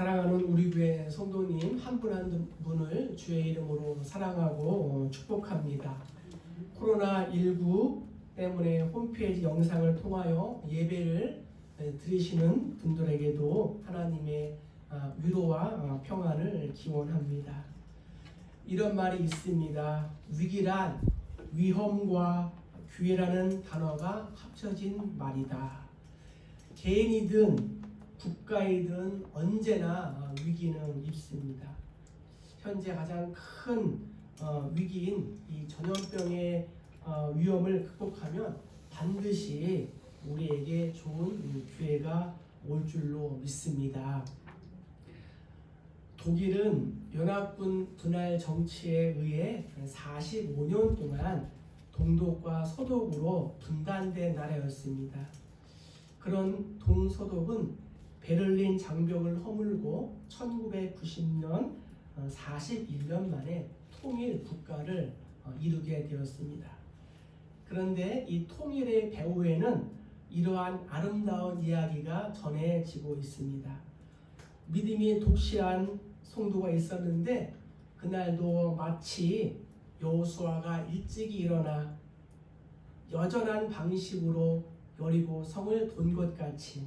사랑하는 우리 교회 성도님 한 분 한 분을 주의 이름으로 사랑하고 축복합니다. 코로나19 때문에 홈페이지 영상을 통하여 예배를 드리시는 분들에게도 하나님의 위로와 평안을 기원합니다. 이런 말이 있습니다. 위기란 위험과 기회라는 단어가 합쳐진 말이다. 개인이든 국가이든 언제나 위기는 있습니다. 현재 가장 큰 위기인 이 전염병의 위험을 극복하면 반드시 우리에게 좋은 기회가 올 줄로 믿습니다. 독일은 연합군 분할 정치에 의해 45년 동안 동독과 서독으로 분단된 나라였습니다. 그런 동서독은 베를린 장벽을 허물고 1990년 41년 만에 통일 국가를 이루게 되었습니다. 그런데 이 통일의 배후에는 이러한 아름다운 이야기가 전해지고 있습니다. 믿음이 독실한 성도가 있었는데 그날도 마치 여호수아가 일찍이 일어나 여전한 방식으로 여리고 성을 돈 것 같이,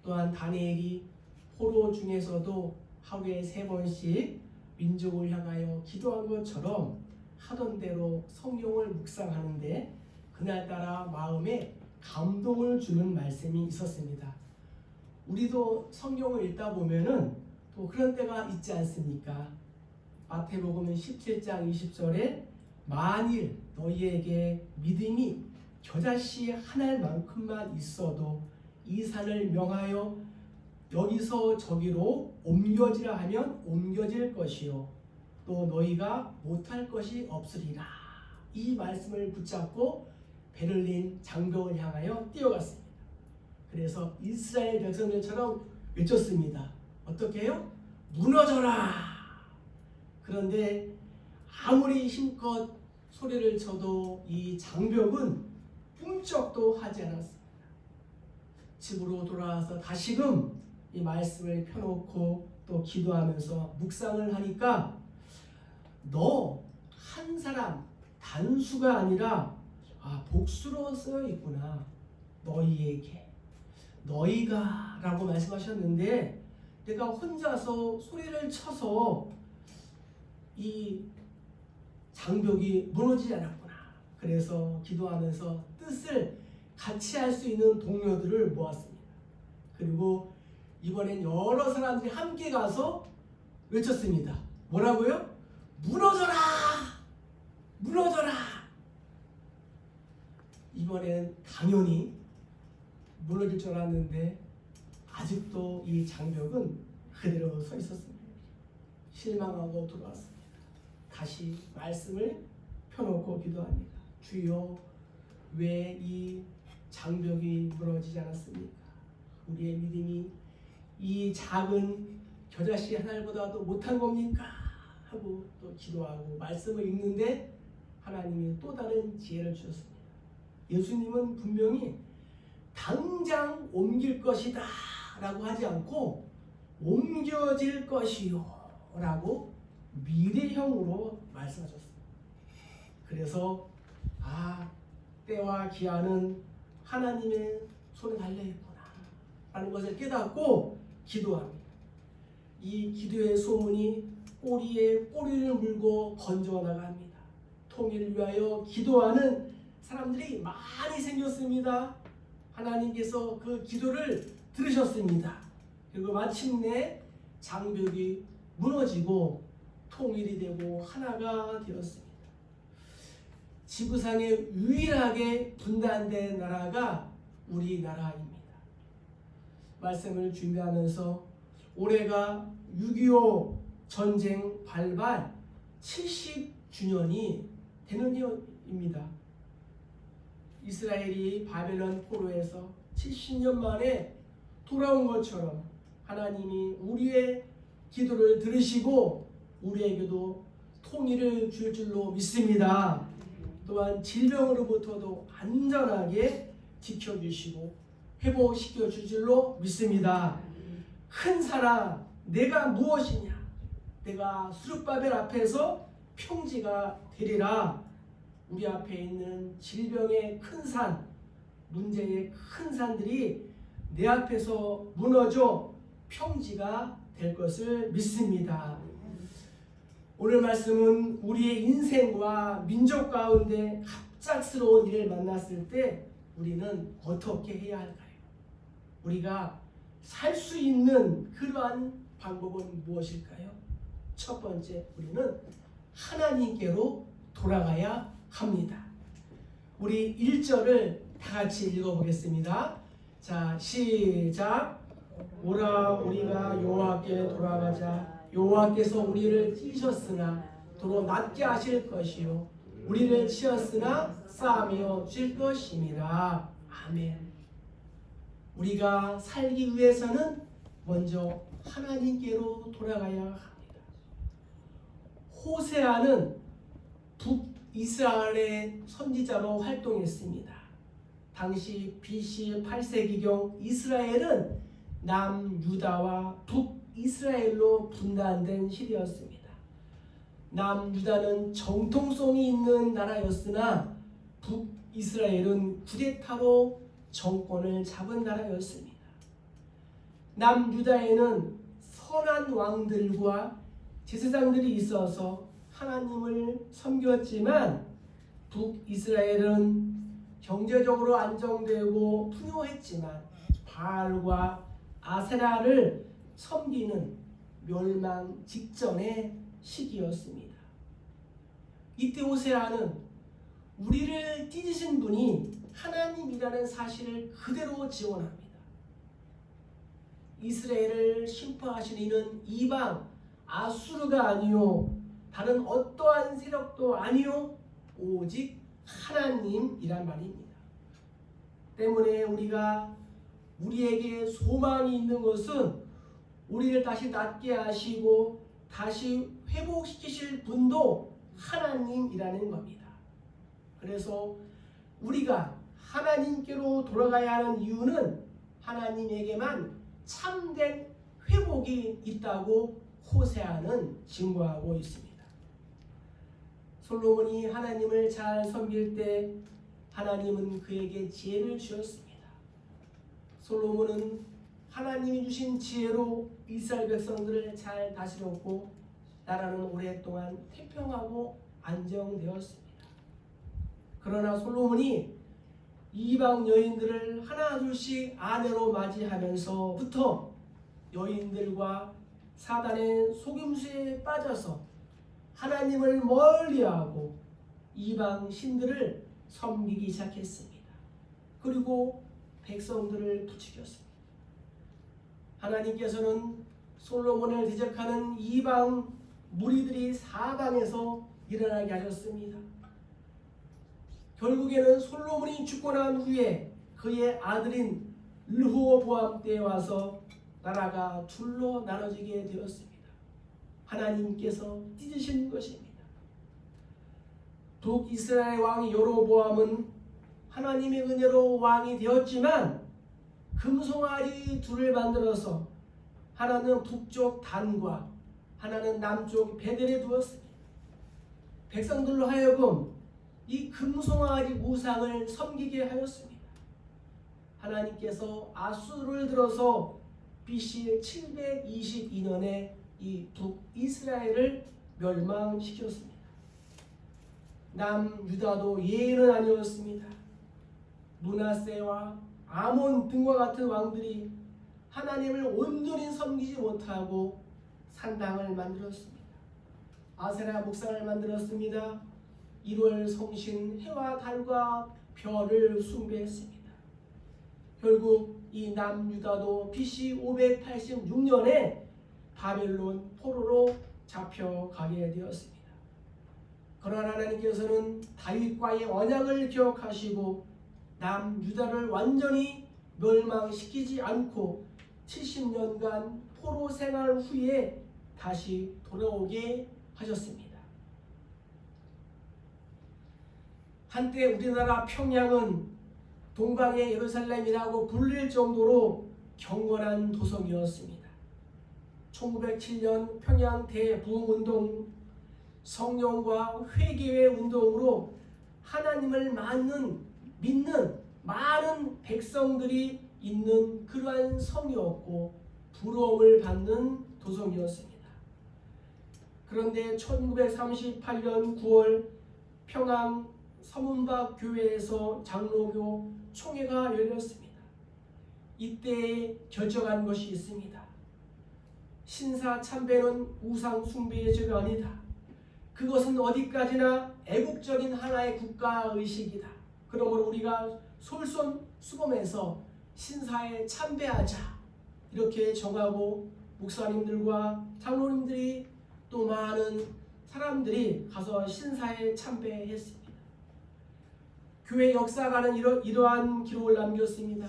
또한 다니엘이 포로 중에서도 하루에 3번씩 민족을 향하여 기도한 것처럼 하던 대로 성경을 묵상하는데 그날따라 마음에 감동을 주는 말씀이 있었습니다. 우리도 성경을 읽다 보면은 또 그런 때가 있지 않습니까? 마태복음 17장 20절에 만일 너희에게 믿음이 겨자씨 한 알만큼만 있어도 이 산을 명하여 여기서 저기로 옮겨지라 하면 옮겨질 것이요 또 너희가 못할 것이 없으리라. 이 말씀을 붙잡고 베를린 장벽을 향하여 뛰어갔습니다. 그래서 이스라엘 백성들처럼 외쳤습니다. 어떻게 해요? 무너져라. 그런데 아무리 힘껏 소리를 쳐도 이 장벽은 꿈쩍도 하지 않았습니다. 집으로 돌아와서 다시금 이 말씀을 펴놓고 또 기도하면서 묵상을 하니까 너 한 사람 단수가 아니라 복수로 쓰여 있구나. 너희에게, 너희가 라고 말씀하셨는데 내가 혼자서 소리를 쳐서 이 장벽이 무너지지 않았구나. 그래서 기도하면서 뜻을 같이 할 수 있는 동료들을 모았습니다. 그리고 이번엔 여러 사람들이 함께 가서 외쳤습니다. 뭐라고요? 무너져라! 무너져라! 이번엔 당연히 무너질 줄 알았는데 아직도 이 장벽은 그대로 서 있었습니다. 실망하고 돌아왔습니다. 다시 말씀을 펴놓고 기도합니다. 주여, 왜 이 장벽이 무너지지 않았습니까? 우리의 믿음이 이 작은 겨자씨 하나보다도 못한 겁니까? 하고 또 기도하고 말씀을 읽는데 하나님이 또 다른 지혜를 주셨습니다. 예수님은 분명히 당장 옮길 것이다 라고 하지 않고 옮겨질 것이요 라고 미래형으로 말씀하셨습니다. 그래서 때와 기한은 하나님의 손에 달려있구나 라는 것을 깨닫고 기도합니다. 이 기도의 소문이 꼬리에 꼬리를 물고 번져나갑니다. 통일을 위하여 기도하는 사람들이 많이 생겼습니다. 하나님께서 그 기도를 들으셨습니다. 그리고 마침내 장벽이 무너지고 통일이 되고 하나가 되었습니다. 지구상에 유일하게 분단된 나라가 우리나라입니다. 말씀을 준비하면서 올해가 6.25 전쟁 발발 70주년이 되는 해입니다. 이스라엘이 바벨론 포로에서 70년 만에 돌아온 것처럼 하나님이 우리의 기도를 들으시고 우리에게도 통일을 줄 줄로 믿습니다. 또한 질병으로부터도 안전하게 지켜주시고 회복시켜 줄 줄로 믿습니다. 큰 사랑 내가 무엇이냐? 내가 수르바벨 앞에서 평지가 되리라. 우리 앞에 있는 질병의 큰 산, 문제의 큰 산들이 내 앞에서 무너져 평지가 될 것을 믿습니다. 오늘 말씀은 우리의 인생과 민족 가운데 갑작스러운 일을 만났을 때 우리는 어떻게 해야 할까요? 우리가 살 수 있는 그러한 방법은 무엇일까요? 첫 번째, 우리는 하나님께로 돌아가야 합니다. 우리 1절을 다 같이 읽어보겠습니다. 자, 시작. 오라 우리가 여호와께 돌아가자. 여호와께서 우리를 찢으셨으나 도로 낫게 하실 것이요 우리를 치었으나 쌓으며 줄 것임이라. 아멘. 우리가 살기 위해서는 먼저 하나님께로 돌아가야 합니다. 호세아는 북이스라엘의 선지자로 활동했습니다. 당시 BC 8세기경 이스라엘은 남유다와 북이스라엘로 분단된 시대였습니다. 남유다는 정통성이 있는 나라였으나 북이스라엘은 쿠데타로 정권을 잡은 나라였습니다. 남유다에는 선한 왕들과 제사장들이 있어서 하나님을 섬겼지만 북이스라엘은 경제적으로 안정되고 풍요했지만 바알과 아세라를 섬기는 멸망 직전의 시기였습니다. 이때 호세아는 우리를 찢으신 분이 하나님이라는 사실을 그대로 지원합니다. 이스라엘을 심판하신 이는 이방 아수르가 아니요 다른 어떠한 세력도 아니요 오직 하나님이란 말입니다. 때문에 우리가 우리에게 소망이 있는 것은 우리를 다시 낫게 하시고 다시 회복시키실 분도 하나님이라는 겁니다. 그래서 우리가 하나님께로 돌아가야 하는 이유는 하나님에게만 참된 회복이 있다고 호세아는 증거하고 있습니다. 솔로몬이 하나님을 잘 섬길 때 하나님은 그에게 지혜를 주었습니다. 솔로몬은 하나님이 주신 지혜로 이스라엘 백성들을 잘 다스렸고 나라는 오랫동안 태평하고 안정되었습니다. 그러나 솔로몬이 이방 여인들을 하나 둘씩 아내로 맞이하면서부터 여인들과 사단의 속임수에 빠져서 하나님을 멀리하고 이방 신들을 섬기기 시작했습니다. 그리고 백성들을 부추겼습니다. 하나님께서는 솔로몬을 대적하는 이방 무리들이 사방에서 일어나게 하셨습니다. 결국에는 솔로몬이 죽고 난 후에 그의 아들인 르호보암 때에 와서 나라가 둘로 나눠지게 되었습니다. 하나님께서 찢으신 것입니다. 북이스라엘 왕 여로보암은 하나님의 은혜로 왕이 되었지만 금송아지 둘을 만들어서 하나는 북쪽 단과 하나는 남쪽 베델에 두었습니다. 백성들로 하여금 이 금송아지 우상을 섬기게 하였습니다. 하나님께서 아수르를 들어서 BC 722년에 이 북이스라엘을 멸망시켰습니다. 남유다도 예외는 아니었습니다. 므낫세와 아몬 등과 같은 왕들이 하나님을 온전히 섬기지 못하고 산당을 만들었습니다. 아세라 목상을 만들었습니다. 1월 성신 해와 달과 별을 숭배했습니다. 결국 이 남유다도 BC 586년에 바벨론 포로로 잡혀가게 되었습니다. 그러나 하나님께서는 다윗과의 언약을 기억하시고 남유다를 완전히 멸망시키지 않고 70년간 포로 생활 후에 다시 돌아오게 하셨습니다. 한때 우리나라 평양은 동방의 예루살렘이라고 불릴 정도로 경건한 도성이었습니다. 1907년 평양 대부흥운동 성령과 회개의 운동으로 하나님을 믿는 많은 백성들이 있는 그러한 성이었고 부러움을 받는 도성이었습니다. 그런데 1938년 9월 평양 서문박 교회에서 장로교 총회가 열렸습니다. 이때 결정한 것이 있습니다. 신사 참배는 우상 숭배의 죄가 아니다. 그것은 어디까지나 애국적인 하나의 국가의식이다. 그러므로 우리가 솔선수범해서 신사에 참배하자 이렇게 정하고 목사님들과 장로님들이 또 많은 사람들이 가서 신사에 참배했습니다. 교회 역사가는 이러한 기록을 남겼습니다.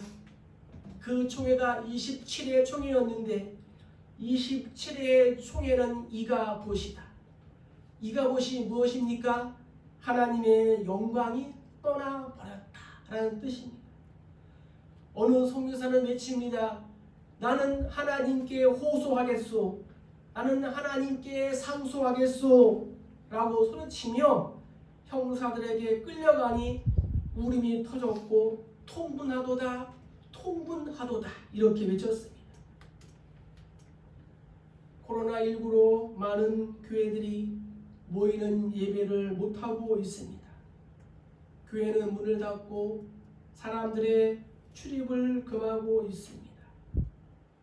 그 총회가 27회 총회였는데 27회의 총회는 이가봇이다. 이가봇이 무엇입니까? 하나님의 영광이 떠나버렸다라는 뜻입니다. 어느 선교사는 외칩니다. 나는 하나님께 호소하겠소. 나는 하나님께 상소하겠소. 라고 소리치며 형사들에게 끌려가니 울음이 터졌고 통분하도다 통분하도다 이렇게 외쳤습니다. 코로나19로 많은 교회들이 모이는 예배를 못하고 있습니다. 교회는 문을 닫고 사람들의 출입을 금하고 있습니다.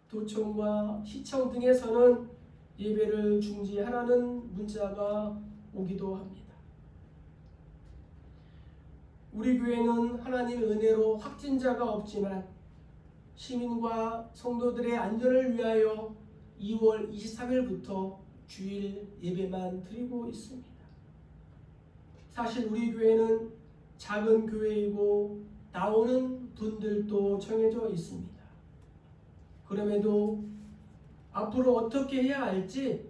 도청과 시청 등에서는 예배를 중지하라는 문자가 오기도 합니다. 우리 교회는 하나님의 은혜로 확진자가 없지만 시민과 성도들의 안전을 위하여 2월 23일부터 주일 예배만 드리고 있습니다. 사실 우리 교회는 작은 교회이고 나오는 분들도 정해져 있습니다. 그럼에도 앞으로 어떻게 해야 할지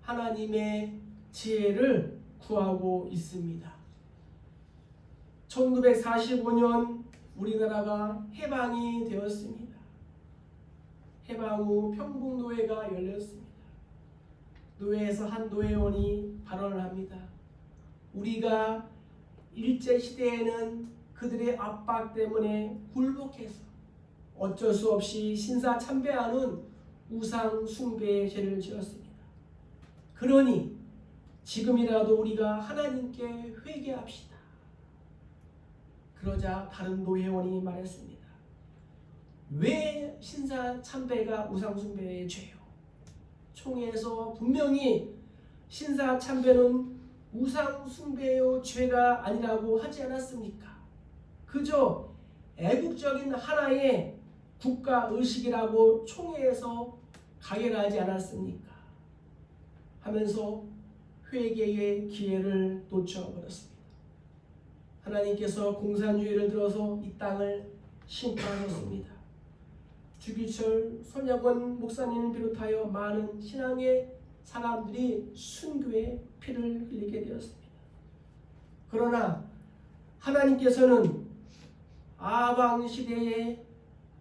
하나님의 지혜를 구하고 있습니다. 1945년 우리나라가 해방이 되었습니다. 해방 후 평북노회가 열렸습니다. 노회에서 한 노회원이 발언을 합니다. 우리가 일제시대에는 그들의 압박 때문에 굴복해서 어쩔 수 없이 신사 참배하는 우상 숭배의 죄를 지었습니다. 그러니 지금이라도 우리가 하나님께 회개합시다. 그러자 다른 노회원이 말했습니다. 왜 신사 참배가 우상 숭배의 죄요? 총회에서 분명히 신사 참배는 우상 숭배의 죄가 아니라고 하지 않았습니까? 그저 애국적인 하나의 국가의식이라고 총회에서 가결하지 않았습니까? 하면서 회개의 기회를 놓쳐버렸습니다. 하나님께서 공산주의를 들어서 이 땅을 심판하셨습니다. 주기철, 손약원 목사님을 비롯하여 많은 신앙의 사람들이 순교의 피를 흘리게 되었습니다. 그러나 하나님께서는 아방 시대에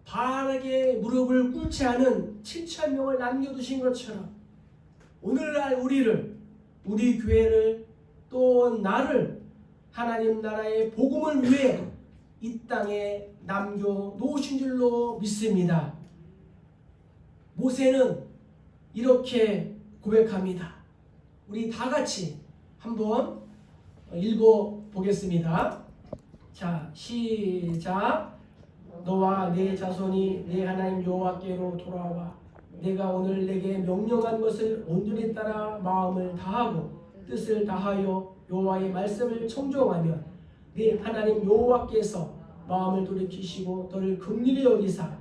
바르게 무릎을 꿇지 않은 7,000명을 남겨두신 것처럼 오늘날 우리 교회를 또 나를 하나님 나라의 복음을 위해 이 땅에 남겨놓으신 줄로 믿습니다. 모세는 이렇게 고백합니다. 우리 다 같이 한번 읽어보겠습니다. 자, 시작. 너와 내 자손이 내 하나님 여호와께로 돌아와 내가 오늘 내게 명령한 것을 온전히 따라 마음을 다하고 뜻을 다하여 여호와의 말씀을 청종하면 네 하나님 여호와께서 마음을 돌이키시고 너를 긍휼히 여기사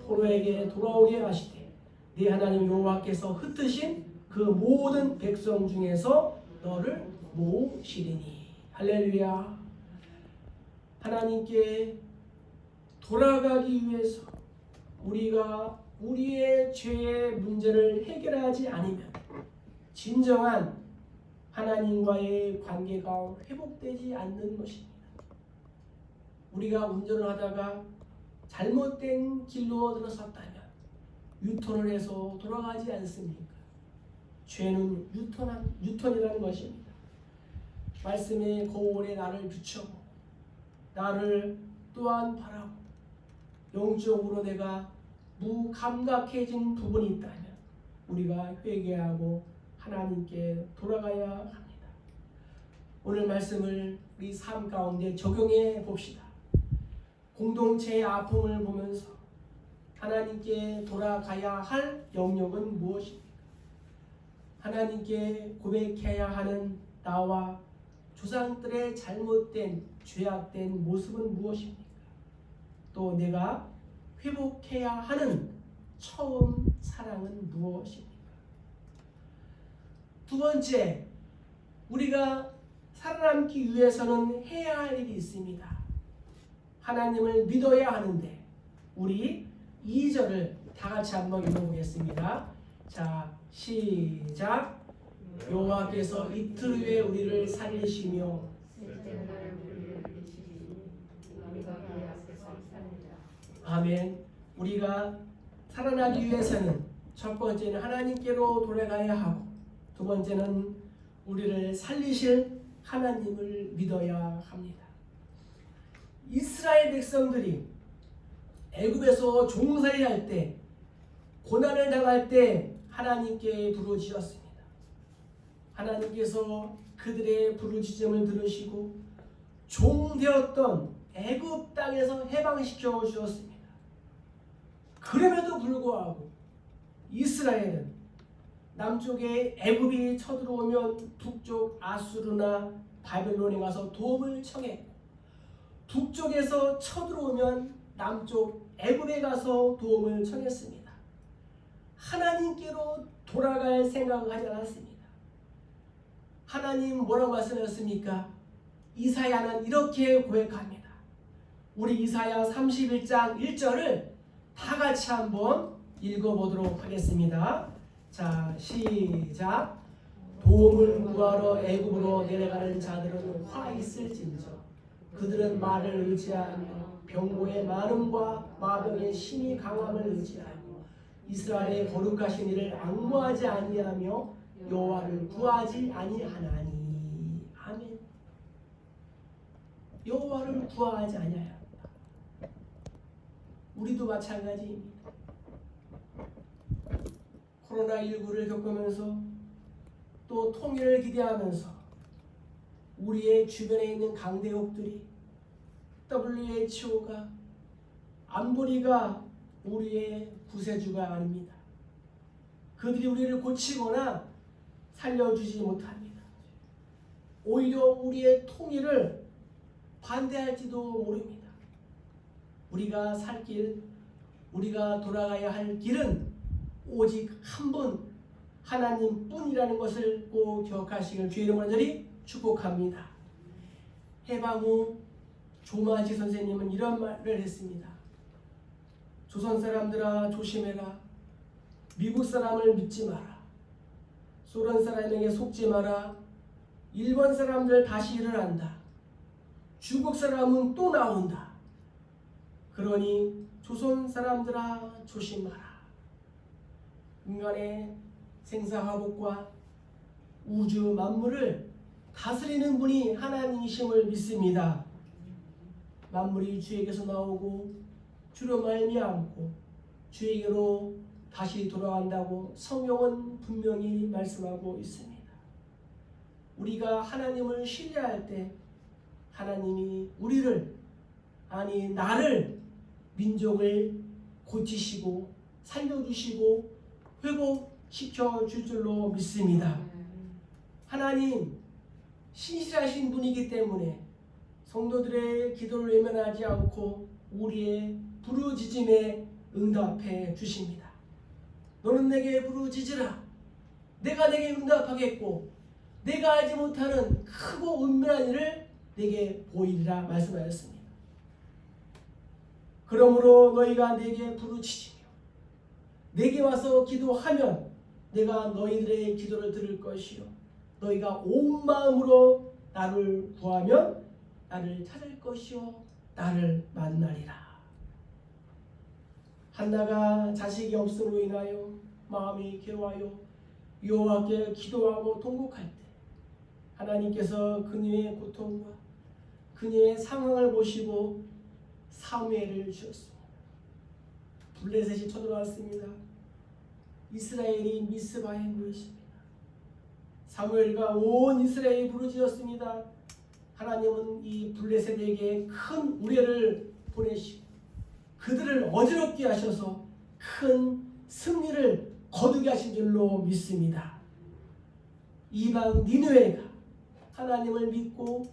포로에게 돌아오게 하시되 네 하나님 여호와께서 흩으신 그 모든 백성 중에서 너를 모으시리니. 할렐루야. 하나님께 돌아가기 위해서 우리가 우리의 죄의 문제를 해결하지 않으면 진정한 하나님과의 관계가 회복되지 않는 것입니다. 우리가 운전을 하다가 잘못된 길로 들어섰다면 유턴을 해서 돌아가지 않습니까? 죄는 유턴이라는 것입니다. 말씀의 거울에 나를 비춰보고 나를 또한 바라고 영적으로 내가 무감각해진 부분이 있다면 우리가 회개하고 하나님께 돌아가야 합니다. 오늘 말씀을 우리 삶 가운데 적용해 봅시다. 공동체의 아픔을 보면서 하나님께 돌아가야 할 영역은 무엇입니까? 하나님께 고백해야 하는 나와 조상들의 잘못된 죄악된 모습은 무엇입니까? 또 내가 회복해야 하는 처음 사랑은 무엇입니까? 두 번째, 우리가 살아남기 위해서는 해야 할 일이 있습니다. 하나님을 믿어야 하는데 우리 2절을 다 같이 한번 읽어보겠습니다. 자, 시작. 여호와께서 이틀 후에 우리를 살리시며 아멘. 우리가 살아나기 위해서는 첫 번째는 하나님께로 돌아가야 하고 두 번째는 우리를 살리실 하나님을 믿어야 합니다. 이스라엘 백성들이 애굽에서 종살이 할 때 고난을 당할 때 하나님께 부르짖었습니다. 하나님께서 그들의 부르짖음을 들으시고 종되었던 애굽 땅에서 해방시켜 주었습니다. 그럼에도 불구하고 이스라엘은 남쪽에 애굽이 쳐들어오면 북쪽 아수르나 바벨론에 가서 도움을 청했고 북쪽에서 쳐들어오면 남쪽 애굽에 가서 도움을 청했습니다. 하나님께로 돌아갈 생각을 하지 않았습니다. 하나님 뭐라고 말씀하셨습니까? 이사야는 이렇게 고백합니다. 우리 이사야 31장 1절을 다 같이 한번 읽어보도록 하겠습니다. 자, 시작. 도움을 구하러 애굽으로 내려가는 자들은 화 있을진저 그들은 말을 의지하며 병고의 많음과 마병의 심히 강함을 의지하고 이스라엘의 거룩하신 이를 앙모하지 아니하며 여호와를 구하지 아니하나니. 아멘. 여호와를 구하지 아니하야 합니다. 우리도 마찬가지입니다. 코로나19를 겪으면서 또 통일을 기대하면서 우리의 주변에 있는 강대국들이 WHO가 안보리가 우리의 구세주가 아닙니다. 그들이 우리를 고치거나 살려주지 못합니다. 오히려 우리의 통일을 반대할지도 모릅니다. 우리가 살 길, 우리가 돌아가야 할 길은 오직 한 분 하나님뿐이라는 것을 꼭 기억하시길 주의 이름으로 간절히 축복합니다. 해방 후 조마지 선생님은 이런 말을 했습니다. 조선 사람들아 조심해라. 미국 사람을 믿지 마라. 소련 사람에게 속지 마라. 일본 사람들 다시 일어난다. 중국 사람은 또 나온다. 그러니 조선 사람들아 조심하라. 인간의 생사화복과 우주 만물을 다스리는 분이 하나님이심을 믿습니다. 만물이 주에게서 나오고 주로 말미암고 주에게로 다시 돌아간다고 성경은 분명히 말씀하고 있습니다. 우리가 하나님을 신뢰할 때 하나님이 우리를 아니 나를 민족을 고치시고 살려주시고 회복시켜 줄 줄로 믿습니다. 하나님 신실하신 분이기 때문에 성도들의 기도를 외면하지 않고 우리의 부르짖음에 응답해 주십니다. 너는 내게 부르짖으라. 내가 내게 응답하겠고 내가 알지 못하는 크고 은밀한 일을 내게 보이리라 말씀하셨습니다. 그러므로 너희가 내게 부르짖으며 내게 와서 기도하면 내가 너희들의 기도를 들을 것이요 너희가 온 마음으로 나를 구하면 나를 찾을 것이요 나를 만나리라. 한나가 자식이 없음으로 인하여 마음이 괴로워하여 여호와께 기도하고 통곡할 때 하나님께서 그녀의 고통과 그녀의 상황을 보시고 사무엘을 주셨습니다. 블레셋이 쳐들어왔습니다. 이스라엘이 미스바에 모였습니다. 사무엘과 온 이스라엘이 부르짖었습니다. 하나님은 이 블레셋에게 큰 우레를 보내시고 그들을 어지럽게 하셔서 큰 승리를 거두게 하신 줄로 믿습니다. 이방 니느웨가 하나님을 믿고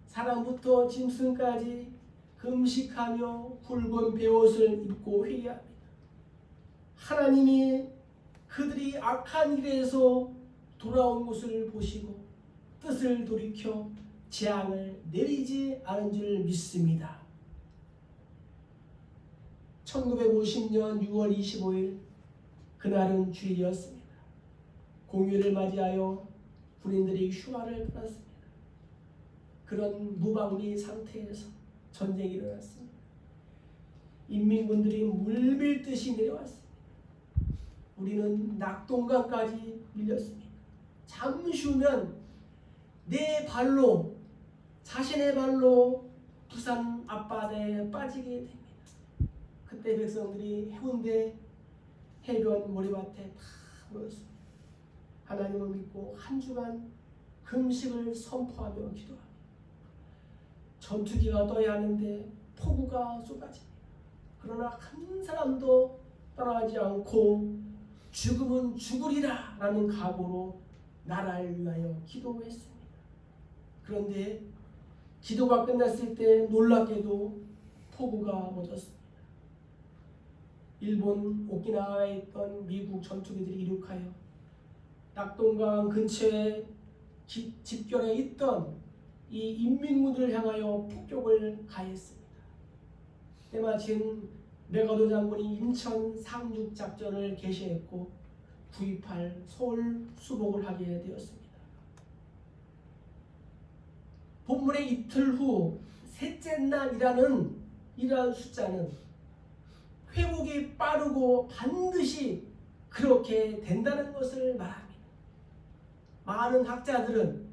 사람부터 짐승까지 금식하며 굵은 베옷을 입고 회개합니다. 하나님이 그들이 악한 일에서 돌아온 것을 보시고 뜻을 돌이켜 재앙을 내리지 않은 줄 믿습니다. 1950년 6월 25일 그날은 주일이었습니다. 공휴일을 맞이하여 군인들이 휴가를 떠났습니다. 그런 무방비 상태에서 전쟁이 일어났습니다. 인민군들이 물밀듯이 내려왔습니다. 우리는 낙동강까지 밀렸습니다. 잠시 후면 내 발로 자신의 발로 부산 앞바다에 빠지게 됩니다. 그때 백성들이 해운대 해변 모래밭에 다 모였습니다. 하나님을 믿고 한 주간 금식을 선포하며 기도합니다. 전투기가 떠야 하는데 폭우가 쏟아집니다. 그러나 한 사람도 떠나지 않고 죽음은 죽으리라 라는 각오로 나라를 위하여 기도했습니다. 그런데 기도가 끝났을 때 놀랍게도 폭우가 멎었습니다. 일본 오키나와에 있던 미국 전투기들이 이륙하여 낙동강 근처에 집결해 있던 이 인민군들을 향하여 폭격을 가했습니다. 때마침 메가도 장군이 인천 상륙 작전을 개시했고 9.28 서울 수복을 하게 되었습니다. 본문의 이틀 후 셋째 날이라는 이러한 숫자는 회복이 빠르고 반드시 그렇게 된다는 것을 말합니다. 많은 학자들은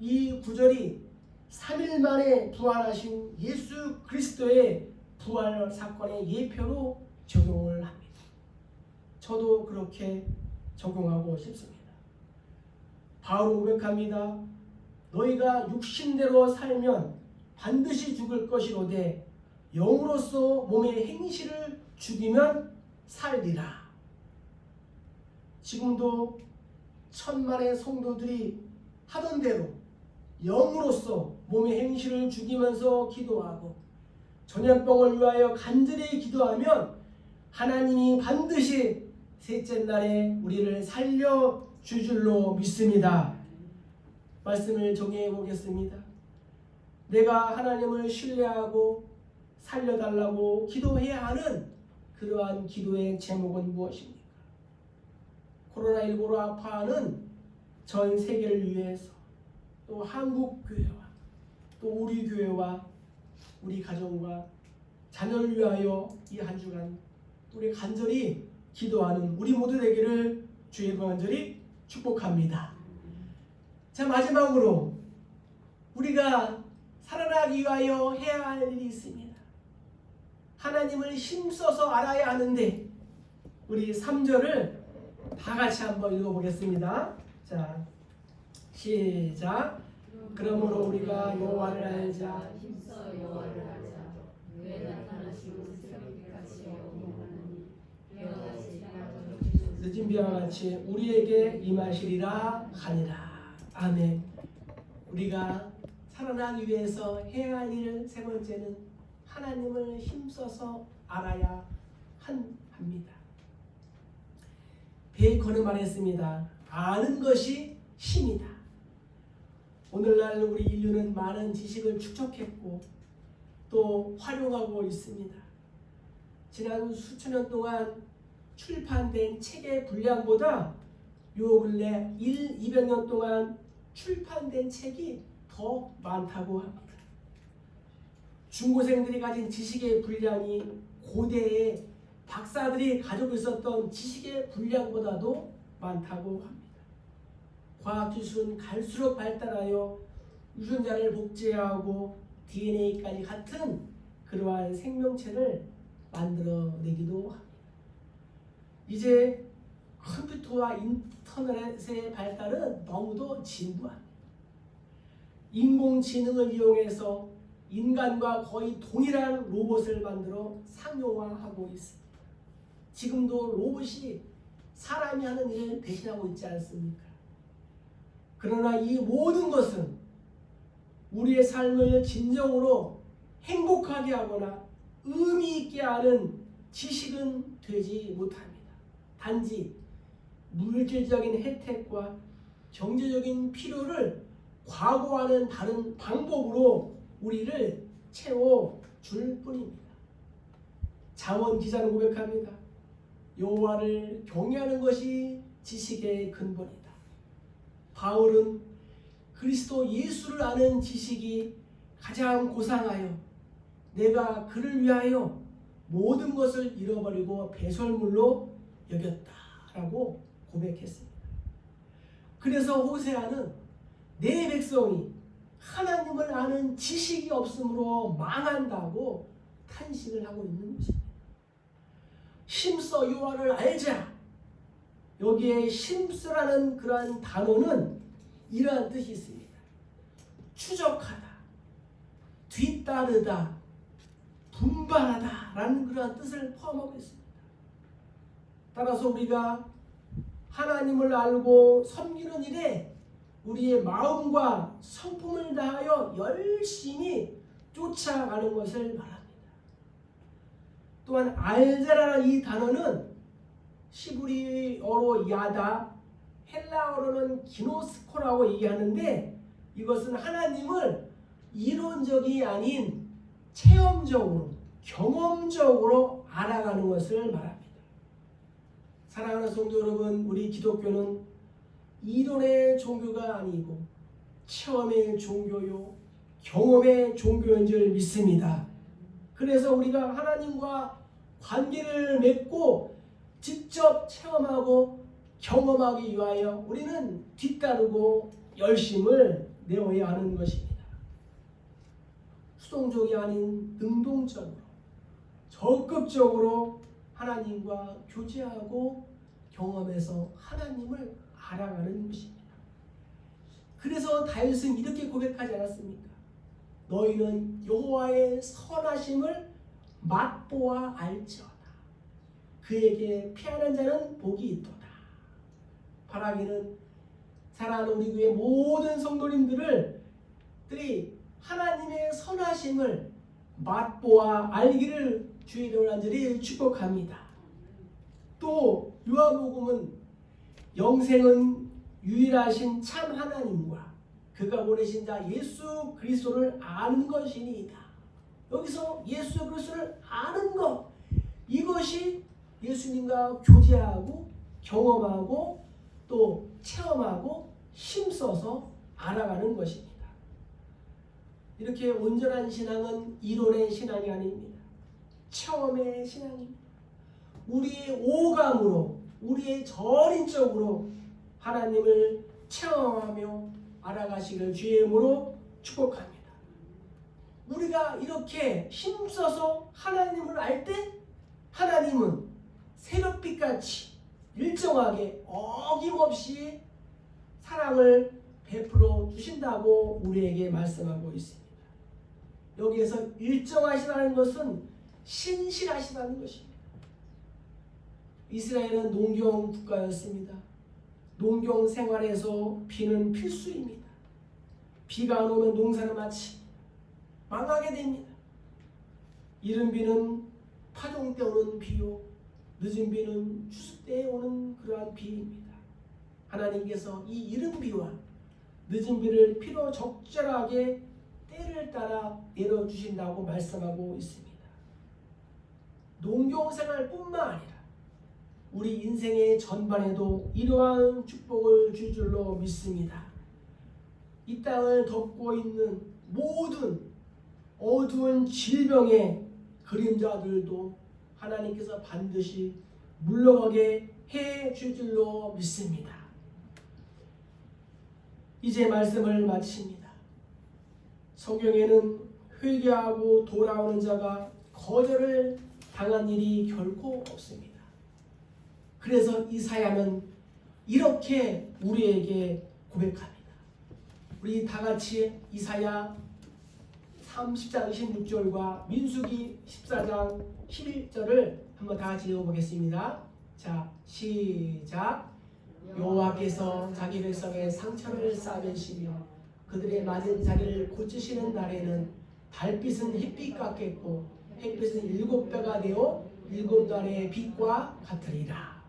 이 구절이 3일 만에 부활하신 예수 그리스도의 부활 사건의 예표로 적용을 합니다. 저도 그렇게 적용하고 싶습니다. 바울은 고백합니다. 너희가 육신대로 살면 반드시 죽을 것이로되 영으로서 몸의 행실을 죽이면 살리라. 지금도 천만의 성도들이 하던 대로 영으로서 몸의 행실을 죽이면서 기도하고 전염병을 위하여 간절히 기도하면 하나님이 반드시 셋째 날에 우리를 살려줄 줄로 믿습니다. 말씀을 정리해 보겠습니다. 내가 하나님을 신뢰하고 살려달라고 기도해야 하는 그러한 기도의 제목은 무엇입니까? 코로나19로 아파하는 전 세계를 위해서 또 한국 교회와 또 우리 교회와 우리 가정과 자녀를 위하여 이 한 주간 우리 간절히 기도하는 우리 모두 되기를 주의 간절히 축복합니다. 자, 마지막으로 우리가 살아나기 위하여 해야 할 일이 있습니다. 하나님을 힘써서 알아야 하는데 우리 3절을 다 같이 한번 읽어보겠습니다. 자, 시작. 그러므로 우리가 여호와를 알자. 힘써 여호와를 알자. 왜 나타나시고 새벽같이 어둠하느니 비와같이 늦은 비와 같이 우리에게 임하시리라 하니라. 아멘. 우리가 살아나기 위해서 해야 할 일 세 번째는 하나님을 힘써서 알아야 합니다. 베이컨은 말했습니다. 아는 것이 힘이다. 오늘날 우리 인류는 많은 지식을 축적했고 또 활용하고 있습니다. 지난 수천 년 동안 출판된 책의 분량보다 요 근래 200년 동안 출판된 책이 더 많다고 합니다. 중고생들이 가진 지식의 분량이 고대의 박사들이 가지고 있었던 지식의 분량보다도 많다고 합니다. 과학기술은 갈수록 발달하여 유전자를 복제하고 DNA까지 같은 그러한 생명체를 만들어내기도 합니다. 이제 컴퓨터와 인터넷의 발달은 너무도 진부합니다. 인공지능을 이용해서 인간과 거의 동일한 로봇을 만들어 상용화하고 있습니다. 지금도 로봇이 사람이 하는 일을 대신하고 있지 않습니까? 그러나 이 모든 것은 우리의 삶을 진정으로 행복하게 하거나 의미 있게 하는 지식은 되지 못합니다. 단지 물질적인 혜택과 경제적인 필요를 과거와는 다른 방법으로 우리를 채워줄 뿐입니다. 잠언 기자는 고백합니다. 여호와를 경외하는 것이 지식의 근본이다. 바울은 그리스도 예수를 아는 지식이 가장 고상하여 내가 그를 위하여 모든 것을 잃어버리고 배설물로 여겼다라고 고백했습니다. 그래서 호세아는 내 백성이 하나님을 아는 지식이 없으므로 망한다고 탄식을 하고 있는 것입니다. 심써 여호와를 알자. 여기에 심쓰라는 그러한 단어는 이러한 뜻이 있습니다. 추적하다, 뒤따르다, 분발하다 라는 그러한 뜻을 포함하고 있습니다. 따라서 우리가 하나님을 알고 섬기는 일에 우리의 마음과 성품을 다하여 열심히 쫓아가는 것을 말합니다. 또한 알자라는 이 단어는 시브리어로 야다, 헬라어로는 기노스코라고 얘기하는데 이것은 하나님을 이론적이 아닌 체험적으로, 경험적으로 알아가는 것을 말합니다. 사랑하는 성도 여러분, 우리 기독교는 이론의 종교가 아니고 체험의 종교요, 경험의 종교인 줄 믿습니다. 그래서 우리가 하나님과 관계를 맺고 직접 체험하고 경험하기 위하여 우리는 뒤따르고 열심을 내어야 하는 것입니다. 수동적이 아닌 능동적으로 적극적으로 하나님과 교제하고 경험해서 하나님을 알아가는 것입니다. 그래서 다윗은 이렇게 고백하지 않았습니까? 너희는 여호와의 선하심을 맛보아 알지어다. 그에게 피하는 자는 복이 있도다. 바라기는 사랑하는 우리 교회 모든 성도님들이 하나님의 선하심을 맛보아 알기를 주의 이름으로 간절히 축복합니다. 또 요한복음은 영생은 유일하신 참 하나님과 그가 보내신 자 예수 그리스도를 아는 것이니이다. 여기서 예수 그리스도를 아는 것, 이것이 예수님과 교제하고 경험하고 또 체험하고 힘써서 알아가는 것입니다. 이렇게 온전한 신앙은 이론의 신앙이 아닙니다. 체험의 신앙입니다. 우리의 오감으로, 우리의 전인적으로 하나님을 체험하며 알아가시길 주의 이름으로 축복합니다. 우리가 이렇게 힘써서 하나님을 알 때 하나님은 새벽빛같이 일정하게 어김없이 사랑을 베풀어 주신다고 우리에게 말씀하고 있습니다. 여기에서 일정하시다는 것은 신실하시다는 것입니다. 이스라엘은 농경 국가였습니다. 농경 생활에서 비는 필수입니다. 비가 안 오면 농사는 마치 망하게 됩니다. 이른 비는 파종 때 오는 비요, 늦은 비는 추수 때 오는 그러한 비입니다. 하나님께서 이 이른 비와 늦은 비를 필요 적절하게 때를 따라 내려주신다고 말씀하고 있습니다. 농경생활뿐만 아니라 우리 인생의 전반에도 이러한 축복을 줄 줄로 믿습니다. 이 땅을 덮고 있는 모든 어두운 질병의 그림자들도 하나님께서 반드시 물러가게 해 줄 줄로 믿습니다. 이제 말씀을 마칩니다. 성경에는 회개하고 돌아오는 자가 거절을 당한 일이 결코 없습니다. 그래서 이사야는 이렇게 우리에게 고백합니다. 우리 다 같이 이사야 30장 26절과 민수기 14장 11절을 한번 다 같이 읽어보겠습니다. 자, 시작. 여호와께서 자기 백성의 상처를 싸매시며 그들의 맞은 자리를 고치시는 날에는 달빛은 햇빛 같겠고 햇빛은 7배가 되어 7달의 빛과 같으리라.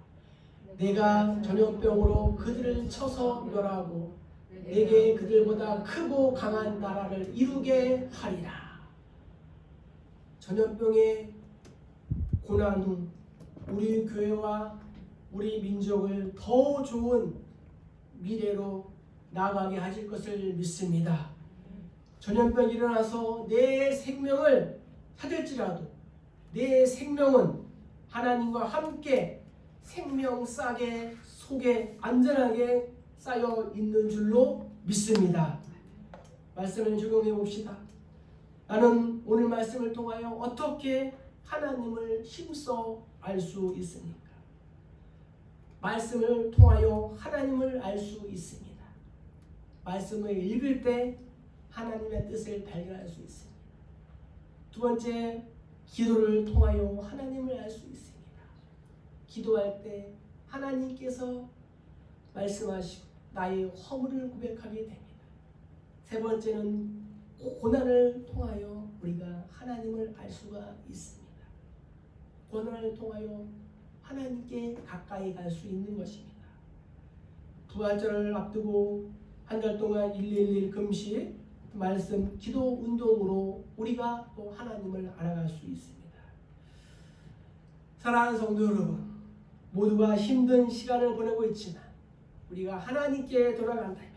내가 전염병으로 그들을 쳐서 멸하고 내게 그들보다 크고 강한 나라를 이루게 하리라. 전염병의 고난 후 우리 교회와 우리 민족을 더 좋은 미래로 나아가게 하실 것을 믿습니다. 전염병이 일어나서 내 생명을 찾을지라도 내 생명은 하나님과 함께 생명 싸개 속에 안전하게 쌓여 있는 줄로 믿습니다. 말씀을 적용해 봅시다. 나는 오늘 말씀을 통하여 어떻게 하나님을 힘써 알 수 있습니까? 말씀을 통하여 하나님을 알 수 있습니다. 말씀을 읽을 때 하나님의 뜻을 발견할 수 있습니다. 두 번째, 기도를 통하여 하나님을 알 수 있습니다. 기도할 때 하나님께서 말씀하시고 나의 허물을 고백하게 됩니다. 세 번째는 고난을 통하여 우리가 하나님을 알 수가 있습니다. 고난을 통하여 하나님께 가까이 갈 수 있는 것입니다. 부활절을 앞두고 한 달 동안 111 금식 말씀 기도 운동으로 우리가 또 하나님을 알아갈 수 있습니다. 사랑하는 성도 여러분, 모두가 힘든 시간을 보내고 있지만 우리가 하나님께 돌아간다면,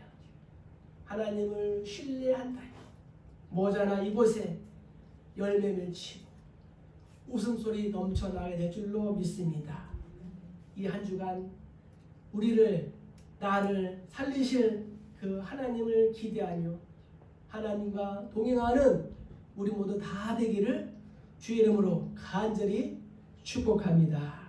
하나님을 신뢰한다면 모자나 이곳에 열매 맺히고 웃음소리 넘쳐나게 될 줄로 믿습니다. 이 한 주간 나를 살리실 그 하나님을 기대하며 하나님과 동행하는 우리 모두 다 되기를 주의 이름으로 간절히 축복합니다.